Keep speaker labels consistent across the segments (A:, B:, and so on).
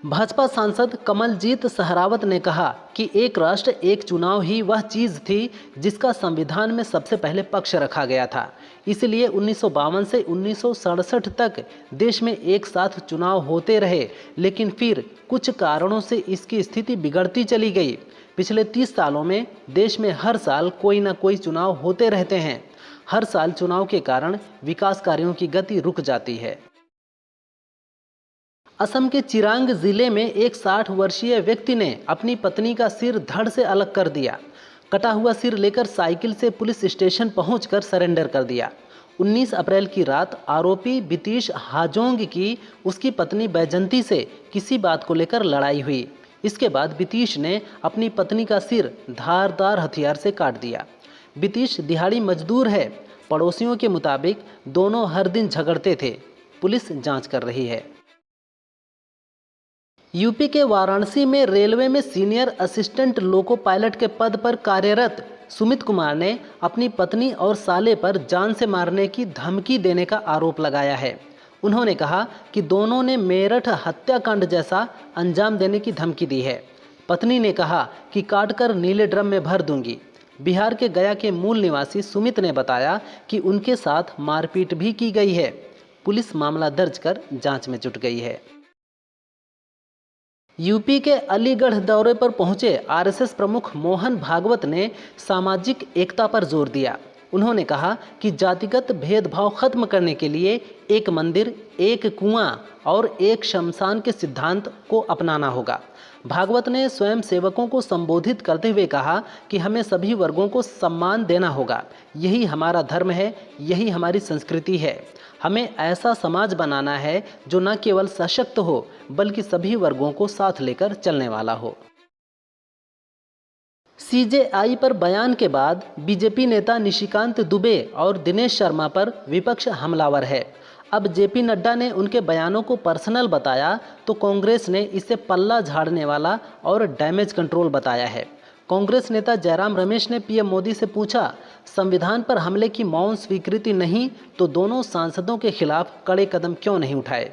A: भाजपा सांसद कमलजीत सहरावत ने कहा कि एक राष्ट्र एक चुनाव ही वह चीज थी जिसका संविधान में सबसे पहले पक्ष रखा गया था। इसलिए 1952 से 1967 तक देश में एक साथ चुनाव होते रहे, लेकिन फिर कुछ कारणों से इसकी स्थिति बिगड़ती चली गई। पिछले 30 सालों में देश में हर साल कोई ना कोई चुनाव होते रहते हैं। हर साल चुनाव के कारण विकास कार्यों की गति रुक जाती है। असम के चिरांग जिले में एक 60 वर्षीय व्यक्ति ने अपनी पत्नी का सिर धड़ से अलग कर दिया। कटा हुआ सिर लेकर साइकिल से पुलिस स्टेशन पहुंचकर सरेंडर कर दिया। 19 अप्रैल की रात आरोपी बितीश हाजोंग की उसकी पत्नी बैजंती से किसी बात को लेकर लड़ाई हुई। इसके बाद बितीश ने अपनी पत्नी का सिर धारदार हथियार से काट दिया। बितीश दिहाड़ी मजदूर है। पड़ोसियों के मुताबिक दोनों हर दिन झगड़ते थे। पुलिस जांच कर रही है। यूपी के वाराणसी में रेलवे में सीनियर असिस्टेंट लोको पायलट के पद पर कार्यरत सुमित कुमार ने अपनी पत्नी और साले पर जान से मारने की धमकी देने का आरोप लगाया है। उन्होंने कहा कि दोनों ने मेरठ हत्याकांड जैसा अंजाम देने की धमकी दी है। पत्नी ने कहा कि काटकर नीले ड्रम में भर दूंगी। बिहार के गया के मूल निवासी सुमित ने बताया कि उनके साथ मारपीट भी की गई है। पुलिस मामला दर्ज कर जांच में जुट गई है। यूपी के अलीगढ़ दौरे पर पहुंचे आरएसएस प्रमुख मोहन भागवत ने सामाजिक एकता पर जोर दिया। उन्होंने कहा कि जातिगत भेदभाव खत्म करने के लिए एक मंदिर, एक कुआं और एक शमशान के सिद्धांत को अपनाना होगा। भागवत ने स्वयं सेवकों को संबोधित करते हुए कहा कि हमें सभी वर्गों को सम्मान देना होगा। यही हमारा धर्म है, यही हमारी संस्कृति है। हमें ऐसा समाज बनाना है जो न केवल सशक्त हो बल्कि सभी वर्गों को साथ लेकर चलने वाला हो। सीजेआई पर बयान के बाद बीजेपी नेता निशिकांत दुबे और दिनेश शर्मा पर विपक्ष हमलावर है। अब जेपी नड्डा ने उनके बयानों को पर्सनल बताया तो कांग्रेस ने इसे पल्ला झाड़ने वाला और डैमेज कंट्रोल बताया है। कांग्रेस नेता जयराम रमेश ने पीएम मोदी से पूछा, संविधान पर हमले की मौन स्वीकृति नहीं तो दोनों सांसदों के खिलाफ कड़े कदम क्यों नहीं उठाए।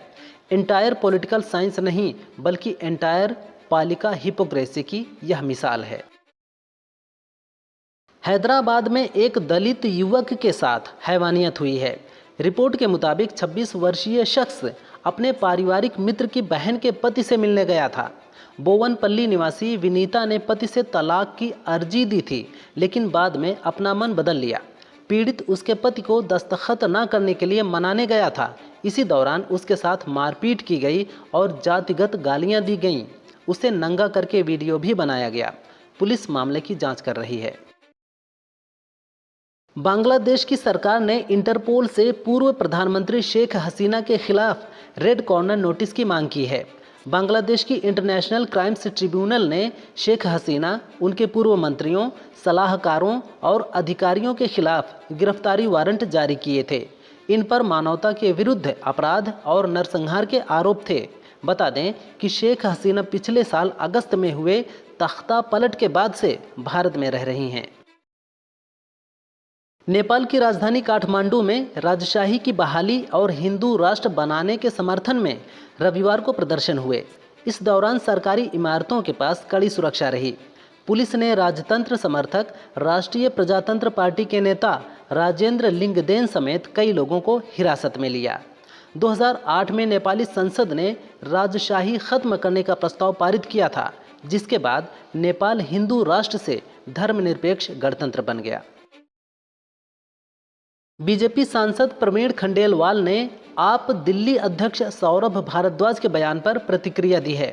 A: एंटायर पॉलिटिकल साइंस नहीं बल्कि एंटायर पालिका हिपोक्रेसी की यह मिसाल है। हैदराबाद में एक दलित युवक के साथ हैवानियत हुई है। रिपोर्ट के मुताबिक 26 वर्षीय शख्स अपने पारिवारिक मित्र की बहन के पति से मिलने गया था। बोवनपल्ली निवासी विनीता ने पति से तलाक की अर्जी दी थी, लेकिन बाद में अपना मन बदल लिया। पीड़ित उसके पति को दस्तखत न करने के लिए मनाने गया था। इसी दौरान उसके साथ मारपीट की गई और जातिगत गालियां दी गईं। उसे नंगा करके वीडियो भी बनाया गया। पुलिस मामले की जांच कर रही है। बांग्लादेश की सरकार ने इंटरपोल से पूर्व प्रधानमंत्री शेख हसीना के खिलाफ रेड कॉर्नर नोटिस की मांग की है। बांग्लादेश की इंटरनेशनल क्राइम्स ट्रिब्यूनल ने शेख हसीना, उनके पूर्व मंत्रियों, सलाहकारों और अधिकारियों के खिलाफ गिरफ्तारी वारंट जारी किए थे। इन पर मानवता के विरुद्ध अपराध और नरसंहार के आरोप थे। बता दें कि शेख हसीना पिछले साल अगस्त में हुए तख्ता पलट के बाद से भारत में रह रही हैं। नेपाल की राजधानी काठमांडू में राजशाही की बहाली और हिंदू राष्ट्र बनाने के समर्थन में रविवार को प्रदर्शन हुए। इस दौरान सरकारी इमारतों के पास कड़ी सुरक्षा रही। पुलिस ने राजतंत्र समर्थक राष्ट्रीय प्रजातंत्र पार्टी के नेता राजेंद्र लिंगदेन समेत कई लोगों को हिरासत में लिया। 2008 में नेपाली संसद ने राजशाही खत्म करने का प्रस्ताव पारित किया था, जिसके बाद नेपाल हिंदू राष्ट्र से धर्मनिरपेक्ष गणतंत्र बन गया। बीजेपी सांसद प्रवीण खंडेलवाल ने आप दिल्ली अध्यक्ष सौरभ भारद्वाज के बयान पर प्रतिक्रिया दी है।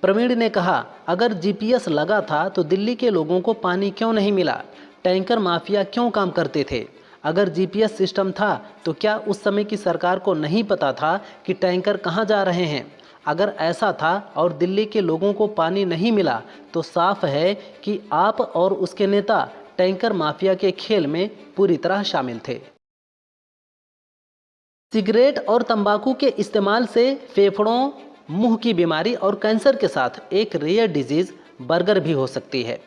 A: प्रवीण ने कहा, अगर जीपीएस लगा था तो दिल्ली के लोगों को पानी क्यों नहीं मिला? टैंकर माफिया क्यों काम करते थे? अगर जीपीएस सिस्टम था तो क्या उस समय की सरकार को नहीं पता था कि टैंकर कहां जा रहे हैं? अगर ऐसा था और दिल्ली के लोगों को पानी नहीं मिला तो साफ है कि आप और उसके नेता टैंकर माफिया के खेल में पूरी तरह शामिल थे। सिगरेट और तंबाकू के इस्तेमाल से फेफड़ों, मुंह की बीमारी और कैंसर के साथ एक रेयर डिजीज बर्गर भी हो सकती है।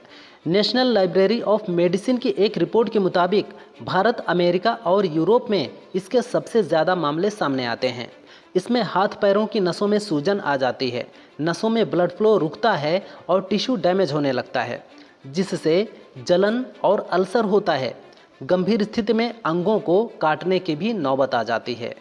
A: नेशनल लाइब्रेरी ऑफ मेडिसिन की एक रिपोर्ट के मुताबिक भारत, अमेरिका और यूरोप में इसके सबसे ज़्यादा मामले सामने आते हैं। इसमें हाथ पैरों की नसों में सूजन आ जाती है, नसों में ब्लड फ्लो रुकता है और टिश्यू डैमेज होने लगता है, जिससे जलन और अल्सर होता है। गंभीर स्थिति में अंगों को काटने की भी नौबत आ जाती है।